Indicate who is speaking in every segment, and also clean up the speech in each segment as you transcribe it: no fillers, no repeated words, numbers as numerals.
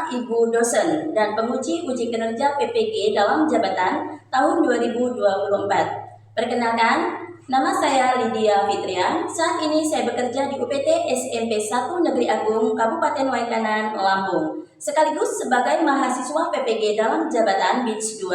Speaker 1: Bapak, Ibu dosen dan penguji uji kinerja PPG dalam jabatan tahun 2024. Perkenalkan, nama saya Lydia Fitrian. Saat ini saya bekerja di UPT SMP 1 Negeri Agung Kabupaten Waikanan, Lampung, sekaligus sebagai mahasiswa PPG dalam jabatan Batch 2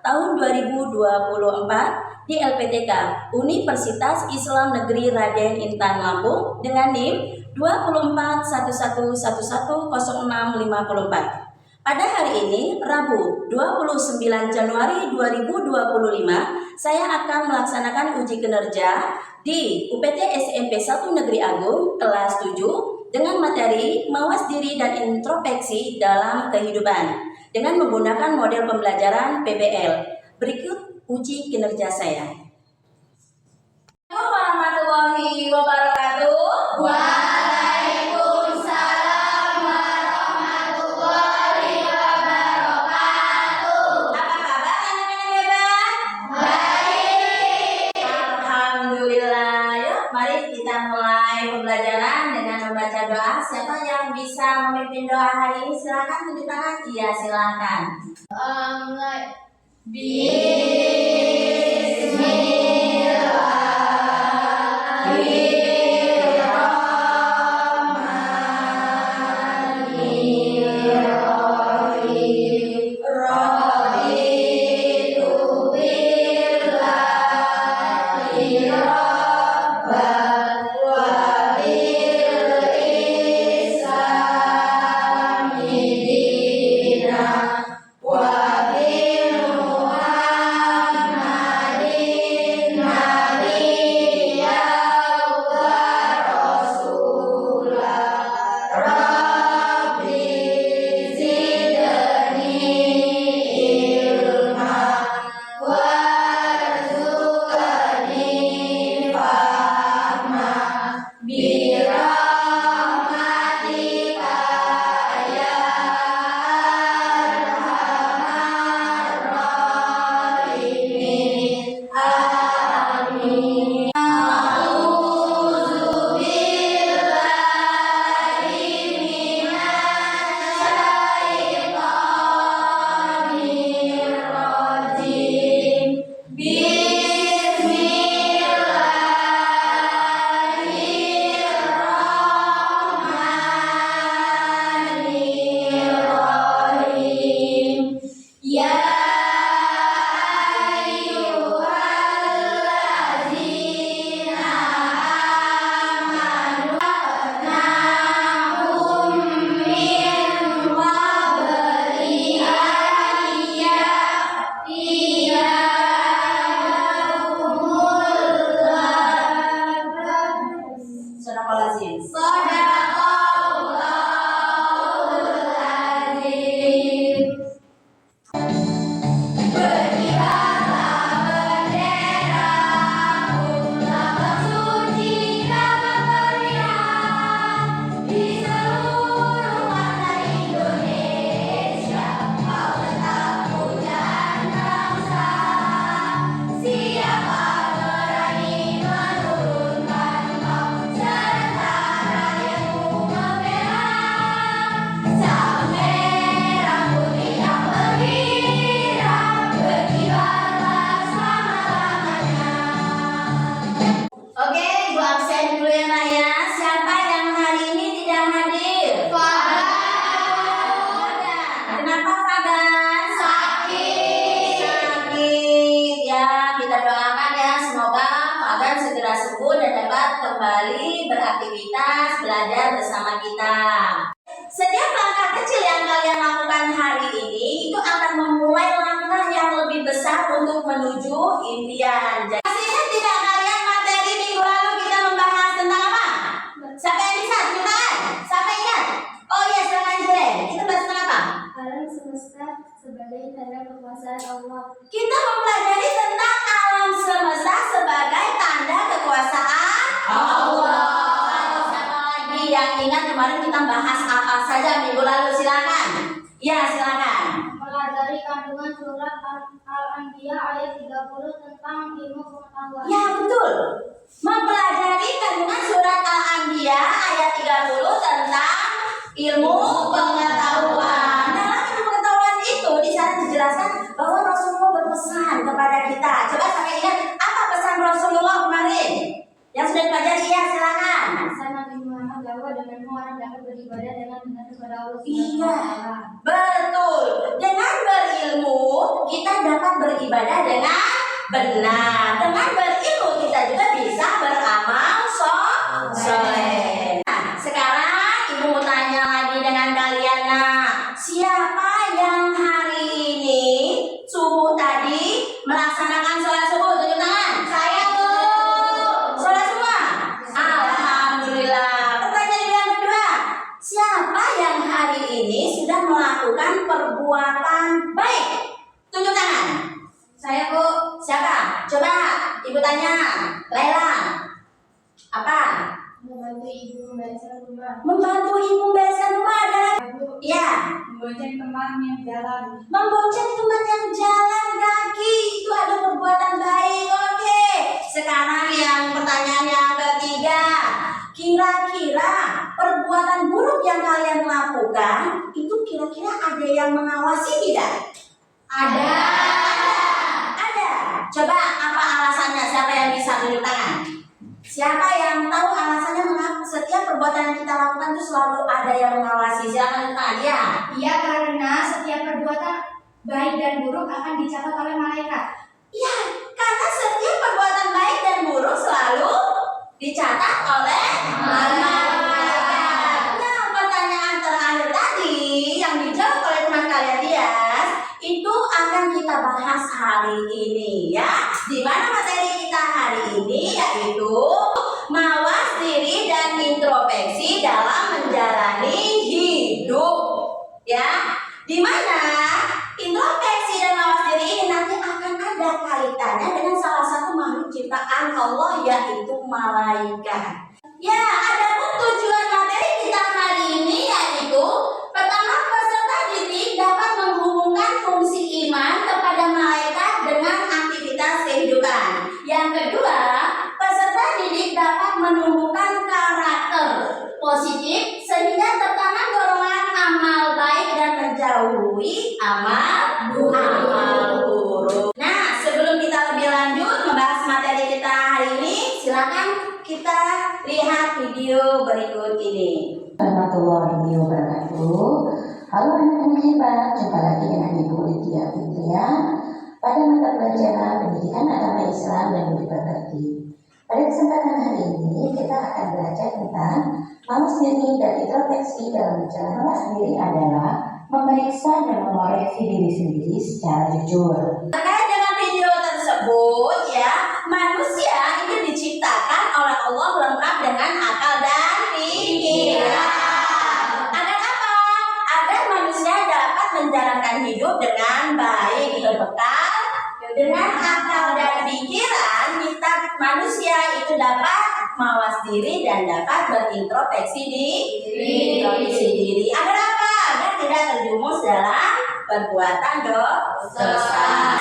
Speaker 1: tahun 2024 di LPTK Universitas Islam Negeri Raden Intan Lampung dengan NIM 2411110654. Pada hari ini, Rabu 29 Januari 2025, saya akan melaksanakan uji kinerja di UPT SMP 1 Negeri Agung kelas 7 dengan materi mawas diri dan introspeksi dalam kehidupan dengan menggunakan model pembelajaran PBL. Berikut uji kinerja saya. Assalamualaikum warahmatullahi wabarakatuh.
Speaker 2: Waalaikumsalam warahmatullahi wabarakatuh.
Speaker 1: Apa kabar anak-anak hebat?
Speaker 2: Baik.
Speaker 1: Alhamdulillah. Yuk, mari kita mulai pembelajaran dengan membaca doa. Siapa yang bisa memimpin doa hari ini? Silakan tunjuk tangan. Iya, silakan. Kembali beraktivitas belajar bersama kita. Setiap langkah kecil yang kalian lakukan hari ini itu akan memulai langkah yang lebih besar untuk menuju impian. Masih ingat tidak kalian materi minggu lalu kita membahas tentang apa? Siapa yang bisa? Tunjukkan. Siapa ingat? Oh iya, silakan Jiren. Kita bahas tentang apa?
Speaker 2: Alam semesta sebagai tanda kekuasaan Allah.
Speaker 1: Kita mempelajari tentang alam semesta sebagai tanda kekuasaan Allah. Siapa lagi yang ingat kemarin kita bahas apa saja minggu lalu? Silakan. Ya, silakan.
Speaker 2: Mempelajari kandungan surat Al-Anbiya ayat 30 tentang ilmu pengetahuan.
Speaker 1: Ya, betul. Mempelajari kandungan surat Al-Anbiya ayat 30 tentang ilmu pengetahuan.
Speaker 2: semua orang dapat beribadah dengan benar kepada Allah
Speaker 1: Iya,
Speaker 2: SWT.
Speaker 1: betul. Dengan berilmu kita dapat beribadah dengan benar. Dengan berilmu kita juga bisa beramal soleh. Nah, sekarang ibu mau tanya lagi dengan kalian. Nah, siapa yang hari ini subuh tadi melaksanakan sholat subuh? Tunjuk tangan. Saya Bu. Sholat semua? Alhamdulillah. Pertanyaan yang kedua, siapa yang hari ini sudah melakukan perbuatan baik? Tunjuk tangan. Saya Bu. Siapa? Coba ibu tanya. Laila. Apa?
Speaker 2: Membantu ibu membereskan rumah.
Speaker 1: Membantu ibu membereskan rumah adalah ya.
Speaker 2: Membonceng teman yang jalan.
Speaker 1: Membonceng teman yang jalan kaki itu ada perbuatan baik. Oke. Sekarang yang pertanyaan yang ketiga. Kira-kira perbuatan buruk yang kalian lakukan itu kira-kira ada yang mengawasi tidak?
Speaker 2: Ada.
Speaker 1: Ada. Coba apa alasannya? Siapa yang bisa tunjuk tangan? Siapa yang tahu alasannya mengapa setiap perbuatan yang kita lakukan itu selalu ada yang mengawasi? Silakan tunjuk tangan. Ya.
Speaker 2: Iya, karena setiap perbuatan baik dan buruk akan dicatat oleh malaikat.
Speaker 1: Ya, karena setiap perbuatan baik dan buruk selalu dicatat oleh malaikat. Nah, pertanyaan terakhir tadi yang dijawab oleh teman kalian Dias itu akan kita bahas hari ini ya. Di mana materi kita hari ini yaitu mawas diri dan introspeksi dalam menjalani hidup. Ya, di mana introspeksi dan mawas diri ini nanti akan ada kaitannya dengan salah satu makhluk ciptaan Allah yaitu malaikat. Ya, adapun tujuan materi kita hari ini yaitu pertama, peserta didik dapat menghubungkan fungsi iman kepada malaikat dengan aktivitas kehidupan. Yang kedua, peserta didik dapat menumbuhkan karakter positif sehingga tertanam dorongan amal baik dan menjauhi amal buruk. Nah, sebelum kita lebih lanjut membahas materi kita hari ini, silakan kita lihat video berikut ini.
Speaker 3: Warahmatullahi wabarakatuh. Halo anak-anak hebat, jumpa lagi dengan Ibu Lydia Fitria pada mata pelajaran Pendidikan Agama Islam dan Budi Pekerti. Pada kesempatan hari ini kita akan belajar tentang mawas diri dan introspeksi dalam menjalani mawas diri adalah memeriksa dan mengoreksi diri sendiri secara jujur.
Speaker 1: Terkait dengan video tersebut ya, manusia itu diciptakan oleh Allah lengkap dengan akal dan pikiran. Agar apa? Agar manusia dapat menjalankan hidup dengan baik, berbekal dengan akal dan pikiran. Kita manusia itu dapat mawas diri dan dapat berintrospeksi diri. Agar apa? Agar tidak terjumus dalam perbuatan dosa.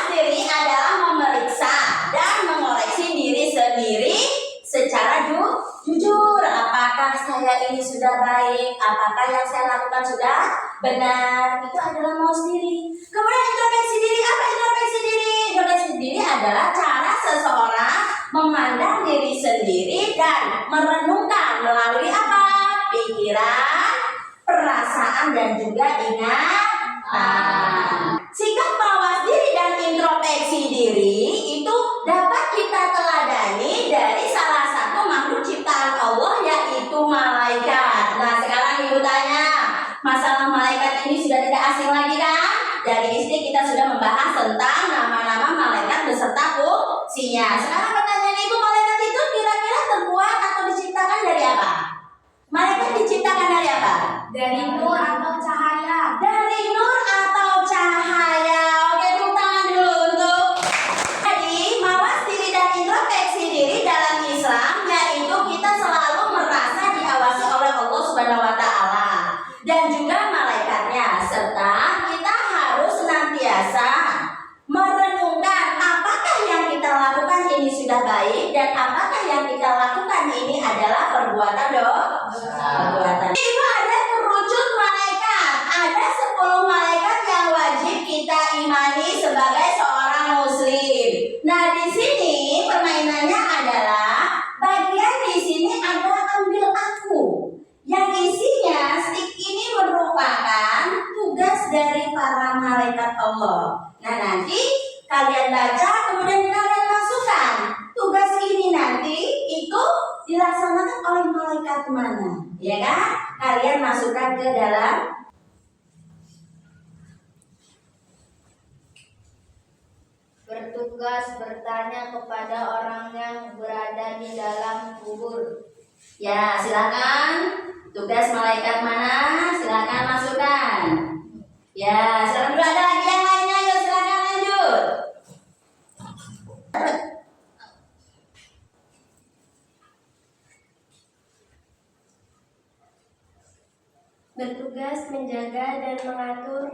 Speaker 1: Diri adalah memeriksa dan mengoreksi diri sendiri secara jujur. Apakah saya ini sudah baik? Apakah yang saya lakukan sudah benar? Itu adalah mawas diri. Kemudian introspeksi diri. Apa introspeksi diri? Introspeksi diri adalah cara seseorang memandang diri sendiri dan merenungkan melalui apa? Pikiran, perasaan dan juga ingatan. Sikap mawas diri dan introspeksi diri itu dapat kita teladani dari salah satu makhluk ciptaan Allah yaitu malaikat. Nah, sekarang ibu tanya, masalah malaikat ini sudah tidak asing lagi kan? Dari SD kita sudah membahas tentang nama-nama malaikat beserta fungsinya. Sekarang pertanyaan ibu, malaikat itu kira-kira terbuat atau diciptakan dari apa? Malaikat diciptakan dari apa?
Speaker 2: Dari nur atau cahaya.
Speaker 1: Dari nur atau cahaya. Oke, tepuk tangan dulu untuk. Jadi, mawas diri dan introspeksi diri dalam Islam yaitu kita selalu merasa diawasi oleh Allah Subhanahu wa taala dan juga malaikatnya, serta kita harus senantiasa merenungkan apakah yang kita lakukan ini sudah baik dan apakah yang kita lakukan ini adalah perbuatan dosa. Itu ada kerucut malaikat. Ada 10 malaikat yang wajib kita imani sebagai seorang muslim. Nah, di sini permainannya adalah bagian di sini ada ambil aku. Yang isi mana? Ya kan? Kalian masukkan ke dalam
Speaker 2: Bertugas bertanya kepada orang yang berada di dalam kubur.
Speaker 1: ya, silakan. Tugas malaikat mana? Silakan masukkan. Ya, silakan dulu, ada lagi yang lainnya, yuk silakan lanjut.
Speaker 4: Bertugas menjaga dan mengatur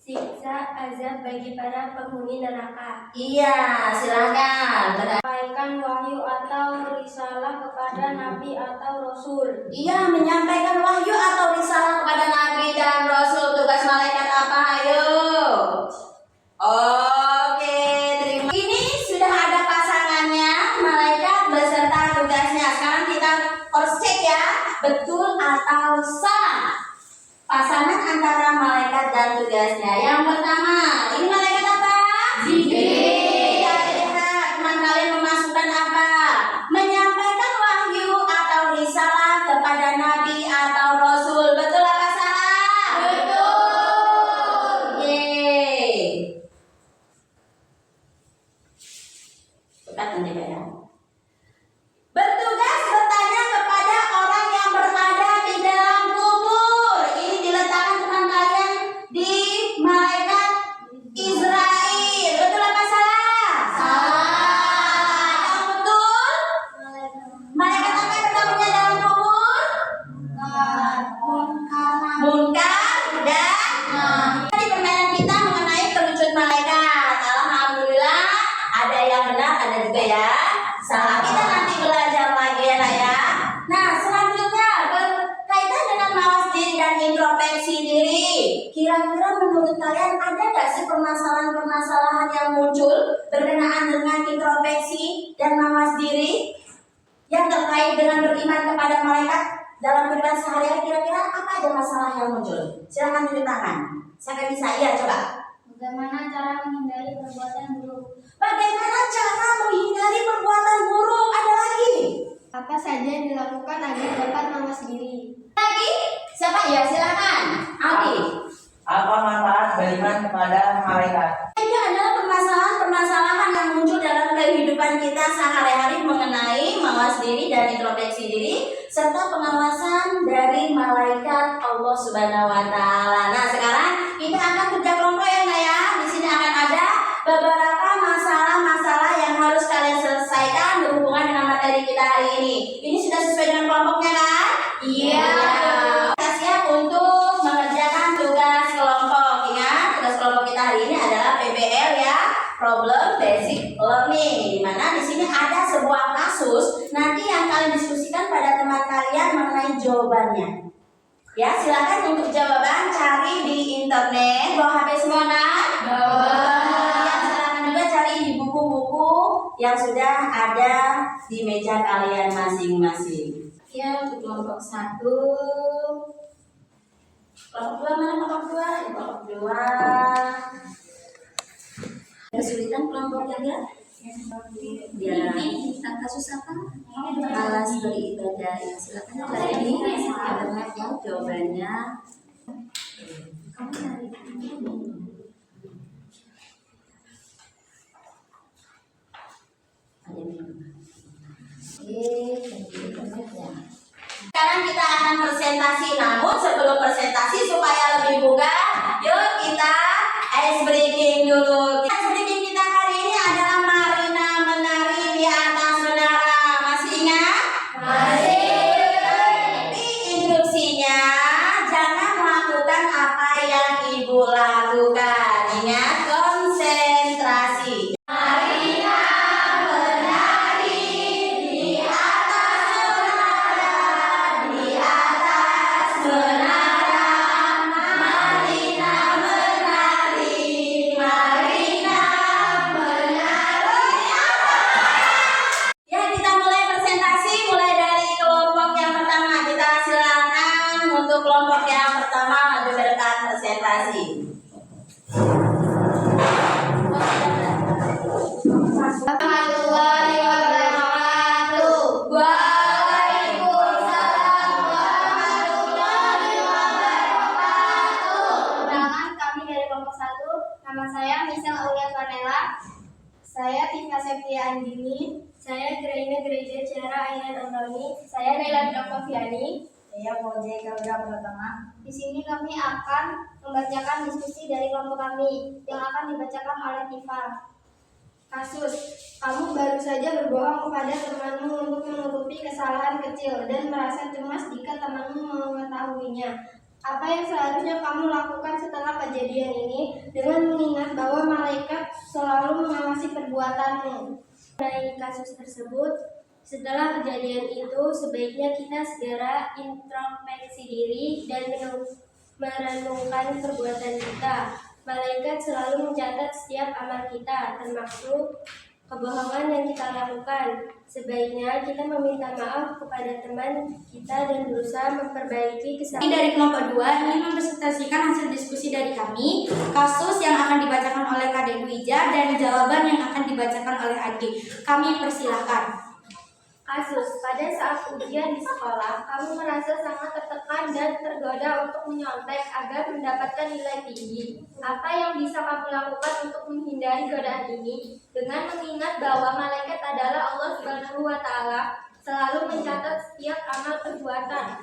Speaker 4: siksa azab bagi para penghuni neraka.
Speaker 1: Iya, silakan.
Speaker 2: Sampaikan wahyu atau risalah kepada nabi atau rasul.
Speaker 1: Iya, menyampaikan wahyu atau risalah kepada nabi dan rasul. Tugas malaikat apa? Ayo. Oke, terima. Ini sudah ada pasangannya, malaikat beserta tugasnya. Sekarang kita cross check ya, betul atau salah pasangan antara malaikat dan tugasnya. Yang pertama, ini malaikat apa? Jibril. Lihat, teman kalian memasukkan apa? Menyampaikan wahyu atau risalah kepada nabi atau rasul. Betul apa salah? Betul. Yeay. Cepat nanti ya. Bertugas bertanya kepada orang yang berada di dalam kubur. Ini diletakkan teman kalian di malaikat Israel. Betul apa salah? Salah. Yang betul? Malaikat apa yang bertanya dalam kubur? Munkar dan Nakir. Di permainan kita mengenai kerucut malaikat. Alhamdulillah ada yang benar, ada juga ya salah. Kita nanti belajar lagi ya nak ya. Nah, selanjutnya berkaitan dengan mawas diri dan introspeksi diri. Kira-kira menurut kalian ada nggak sih permasalahan-permasalahan yang muncul berkenaan dengan introspeksi dan mawas diri yang terkait dengan beriman kepada malaikat dalam kehidupan sehari-hari? Kira-kira apa aja masalah yang muncul? Silakan tunjuk tangan. Siapa bisa? Iya, coba.
Speaker 2: Bagaimana cara menghindari perbuatan buruk?
Speaker 1: Bagaimana cara menghindari perbuatan buruk? Ada lagi?
Speaker 4: Apa saja yang dilakukan agar dapat mawas diri?
Speaker 1: Lagi? Siapa? Ya, silakan. Aldi.
Speaker 5: Apa manfaat beriman kepada malaikat?
Speaker 1: Ini adalah permasalahan-permasalahan yang muncul dalam kehidupan kita sehari-hari mengenai mawas diri dan introspeksi diri serta pengawasan dari malaikat Allah Subhanahu wa taala. Nah, sekarang kita akan kerja kelompok ya, Nak ya. Di sini akan ada beberapa masalah-masalah yang harus kalian selesaikan berhubungan dengan materi kita hari ini. Ini sudah sesuai dengan kelompoknya kan? Iya. Kita siap untuk mengerjakan tugas kelompok. Ingat, tugas kelompok kita hari ini adalah PBL ya, Problem Basic Learning. Di mana di sini ada sebuah kasus nanti yang kalian diskusikan pada teman kalian mengenai jawabannya. Ya, silakan untuk jawaban cari di internet. Bawa HP semua kan? Bawa. Ya, silakan juga cari di buku-buku yang sudah ada di meja kalian masing-masing. Ya, untuk kelompok 1. Kelompok 2 mana kelompok 2? Kelompok 2. Kesulitan kelompok yang ya? Ya, kasus apa? Malas beribadah. Ya, silakan cari di internet yang jawabannya. Kamu cari. Ada nih. Sekarang kita akan presentasi. Namun sebelum presentasi supaya lebih bugar, yuk kita ice breaking dulu. Ice breaking kita hari ini adalah Marina menari di atas menara. Masih ingat? Masih. Tapi instruksinya jangan melakukan apa yang ibu lakukan. Ingat, konsentrasi. Marina menari di atas menara, di atas menara. Marina menari, Marina.
Speaker 4: Saya Andini. Saya Graina Gereja Ciara Ainan Antoni. Saya Naila Drakmafiani.
Speaker 2: Saya Fauzi Kauda Pratama. Di sini kami akan membacakan diskusi dari kelompok kami yang akan dibacakan oleh Tifa. Kasus, kamu baru saja berbohong kepada temanmu untuk menutupi kesalahan kecil dan merasa cemas jika temanmu mengetahuinya. Apa yang seharusnya kamu lakukan setelah kejadian ini dengan mengingat bahwa malaikat selalu mengawasi perbuatanmu?
Speaker 4: Mengenai kasus tersebut, setelah kejadian itu sebaiknya kita segera introspeksi diri dan merenungkan perbuatan kita. Malaikat selalu mencatat setiap amal kita, termasuk kebohongan yang kita lakukan. Sebaiknya kita meminta maaf kepada teman kita dan berusaha memperbaiki kesalahan.
Speaker 6: Dari kelompok 2 ingin mempresentasikan hasil diskusi dari kami, kasus yang akan dibacakan oleh Kak Dewi Ija dan jawaban yang akan dibacakan oleh Adi. Kami persilahkan.
Speaker 4: Kasus, pada saat ujian di sekolah, kamu merasa sangat tertekan dan tergoda untuk menyontek agar mendapatkan nilai tinggi. Apa yang bisa kamu lakukan untuk menghindari godaan ini? Dengan mengingat bahwa malaikat adalah Allah Subhanahu wa Ta'ala, selalu mencatat setiap amal perbuatan.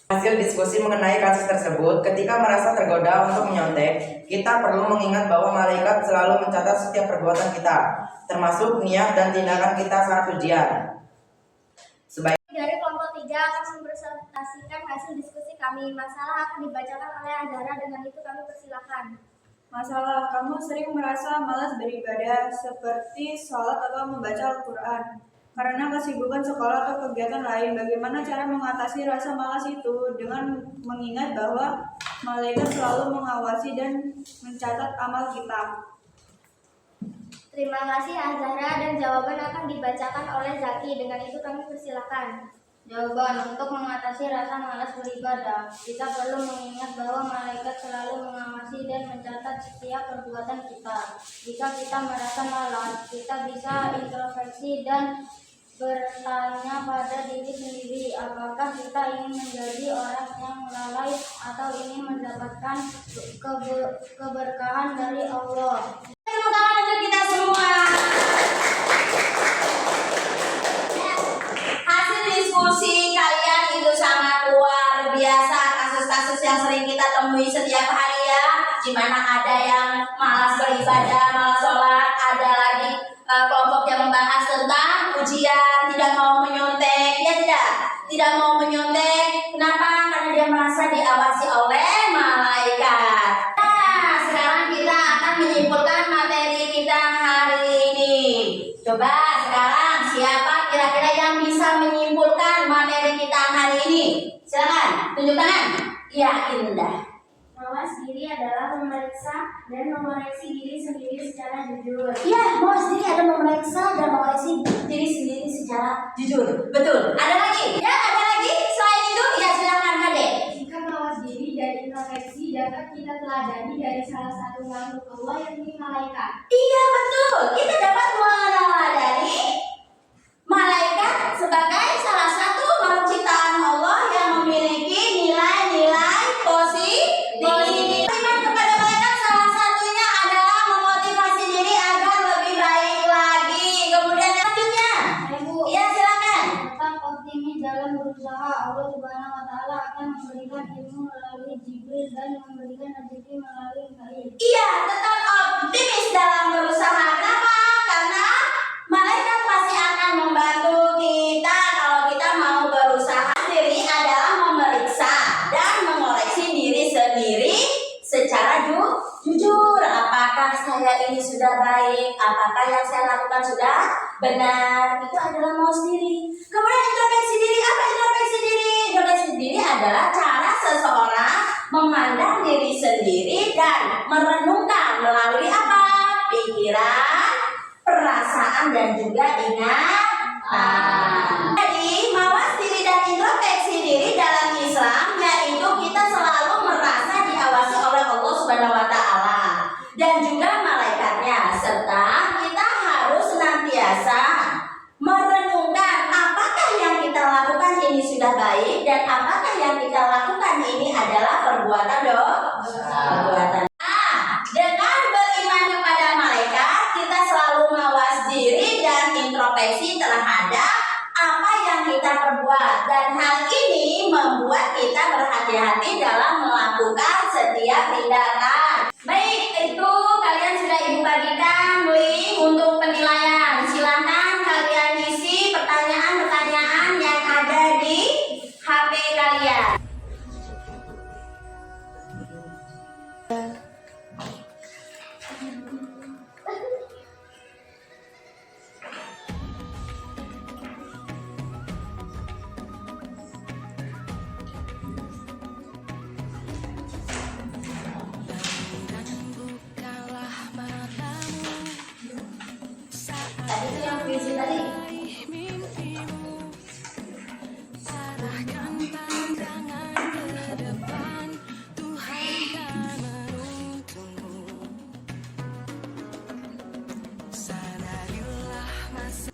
Speaker 5: Hasil diskusi mengenai kasus tersebut, ketika merasa tergoda untuk menyontek, kita perlu mengingat bahwa malaikat selalu mencatat setiap perbuatan kita, termasuk niat dan tindakan kita saat ujian.
Speaker 2: Dari kelompok 3 akan mempresentasikan hasil diskusi kami. Masalah akan dibacakan oleh Azhara, dengan itu kami persilakan.
Speaker 7: Masalah, kamu sering merasa malas beribadah seperti sholat atau membaca Al-Quran karena kesibukan sekolah atau kegiatan lain. Bagaimana cara mengatasi rasa malas itu? Dengan mengingat bahwa malaikat selalu mengawasi dan mencatat amal kita.
Speaker 2: Terima kasih Azhara, dan jawaban akan dibacakan oleh Zaki. Dengan itu kami persilakan.
Speaker 8: Jawaban, untuk mengatasi rasa malas beribadah, kita perlu mengingat bahwa malaikat selalu mengawasi dan mencatat setiap perbuatan kita. Jika kita merasa malas, kita bisa introspeksi dan bertanya pada diri sendiri, apakah kita ingin menjadi orang yang lalai atau ingin mendapatkan keberkahan dari Allah.
Speaker 1: Tepuk tangan untuk kita semua. Hasil diskusi kalian itu sangat luar biasa. Kasus-kasus yang sering kita temui setiap hari ya, di mana ada yang malas beribadah, malas sholat, ada lagi kelompok yang membahas tentang ujian, tidak mau menyontek, ya tidak mau menyontek. Kenapa? Karena dia merasa diawasi oleh malaikat. Nah, sekarang kita akan menyimpulkan materi kita hari ini. Coba sekarang siapa kira-kira yang bisa menyimpulkan materi kita hari ini? Silakan, tunjuk tangan. Ya, Indah.
Speaker 2: Mawas diri adalah memeriksa dan mengoreksi diri sendiri secara jujur.
Speaker 1: Ya, mawas diri adalah memeriksa dan mengoreksi diri sendiri secara jujur. Betul. Ada lagi? Ya, ada lagi? Selain itu, ya silakan Kade.
Speaker 2: Jika mawas diri dan introspeksi dapat kita teladani dari salah satu makhluk Allah, yakni malaikat.
Speaker 1: Iya, betul. Kita dapat meneladani malaikat sebagai salah satu makhluk ciptaan Allah yang memiliki nilai-nilai positif. Iman kepada malaikat salah satunya adalah memotivasi diri agar lebih baik lagi. Kemudian yang selanjutnya, ya silakan.
Speaker 8: Tetap optimis dalam berusaha. Allah Subhanahu wa Ta'ala akan memberikan ilmu melalui Jibril dan memberikan rezeki melalui Mikail.
Speaker 1: Iya, tetap optimis dalam berusaha. Kenapa? Karena malaikat pasti akan membantu kita kalau kita mau berusaha. Diri adalah memeriksa dan mengoreksi diri sendiri secara jujur. Apakah saya ini sudah baik? Apakah yang saya lakukan sudah benar? Itu adalah mau sendiri. Kemudian introspeksi diri. Apa introspeksi diri? Introspeksi diri adalah cara seseorang memandang diri sendiri dan merenungkan melalui apa? Pikiran, perasaan, dan juga ingatan. Jadi, mawas diri dan introspeksi diri dalam Islam yaitu kita selalu merasa diawasi oleh Allah Subhanahu wa Ta'ala dan juga malaikatnya, serta kita harus senantiasa merenungkan apakah yang kita lakukan ini sudah baik dan apakah yang kita lakukan ini adalah perbuatan perbuatan. Nah, dengan beriman kepada malaikat, kita selalu mawas diri introspeksi terhadap apa yang kita perbuat, dan hal ini membuat kita berhati-hati dalam melakukan setiap tindakan. Baik, itu kalian sudah ibu bagikan link untuk penilaian. Silahkan kalian isi pertanyaan-pertanyaan yang ada di HP kalian. Tadi itu yang puisi tadi.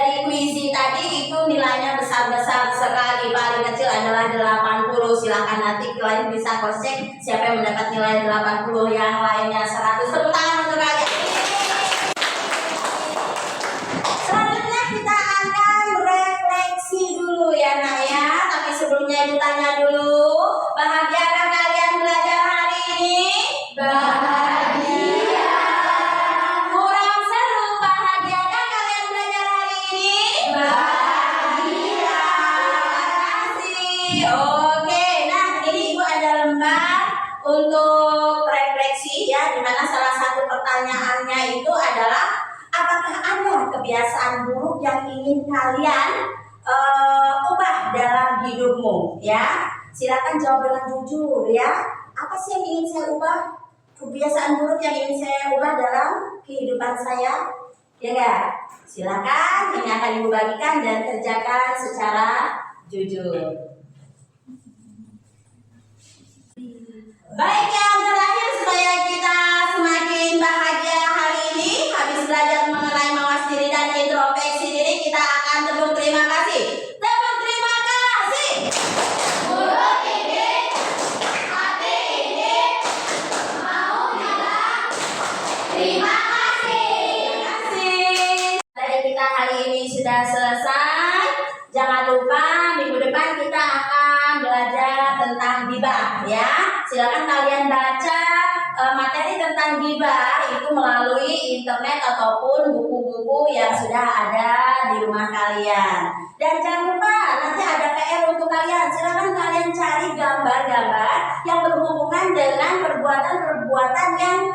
Speaker 1: Dari puisi tadi itu nilainya besar-besar sekali, paling kecil adalah 80. Silahkan nanti kalian bisa cross check siapa yang mendapat nilai 80, yang lainnya 100. Tepuk tangan untuk kalian. Selanjutnya kita akan refleksi dulu ya nak ya. Tapi sebelumnya ditanya dulu, bahagiakah kalian belajar hari ini? Bahagia. Kurang seru, bahagiakah kalian belajar hari ini? Bahagia. Terima kasih. Oke, nah ini ibu ada lembar untuk refleksi ya, dimana salah satu pertanyaannya itu adalah apakah ada kebiasaan buruk yang ingin kalian ubah dalam hidupmu ya? Silakan jawab dengan jujur ya. Apa sih yang ingin saya ubah? Kebiasaan buruk yang ingin saya ubah dalam kehidupan saya? Ya enggak? Silakan, ini akan ibu bagikan dan kerjakan secara jujur. Baik, yang terakhir supaya kita semakin bahagia hari ini, habis belajar mengenai mawas diri dan introspeksi diri, kita akan tepuk terima kasih. Tepuk terima kasih. Mulut ini, hati ini, mau nyala. Terima kasih. Terima kasih. Dari kita hari ini sudah selesai. Jangan lupa minggu depan kita akan belajar tentang ghibah ya. Silakan kalian baca materi tentang ghibah itu melalui internet ataupun buku-buku yang sudah ada di rumah kalian. Dan jangan lupa nanti ada PR untuk kalian. Silakan kalian cari gambar-gambar yang berhubungan dengan perbuatan-perbuatan yang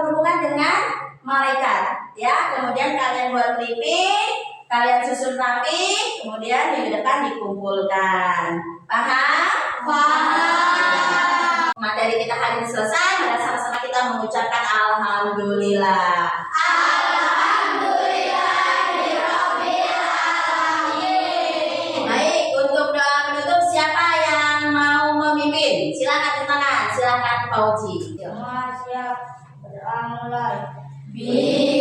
Speaker 1: berhubungan dengan malaikat ya. Kemudian kalian buat clipping, kalian susun rapi, kemudian minggu depan dikumpulkan. Paham? Paham. Materi kita hari ini selesai. Mari sama-sama kita mengucapkan alhamdulillah. Alhamdulillahirabbil alamin. Baik, untuk doa penutup siapa yang mau memimpin? Silakan tangan, silakan Pak Uci.
Speaker 8: Semua siap, berdoa mulai.
Speaker 1: Bismillah.